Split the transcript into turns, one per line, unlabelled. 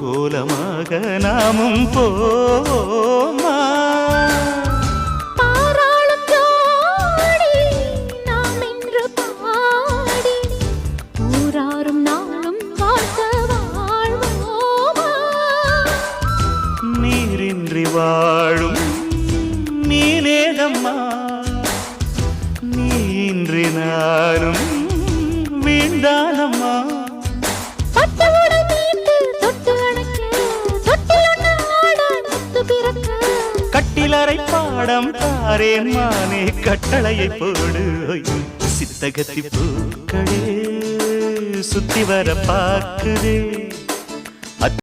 கோலமாக நாமும் போமா
பாராளும் ஜோடி நாம் என்று பாடி ஊராரும் நாளும் வாழ்த்த வாழ்வோமா
நீரின்றி வாழும் மீனேதம்மா நீன்றி நானும் வீண்டானம்மா கட்டிலறை பாடம் தாரேன் மானே கட்டளையை போடு சித்தகத்தி பூக்களே சுத்தி வர பார்க்குதே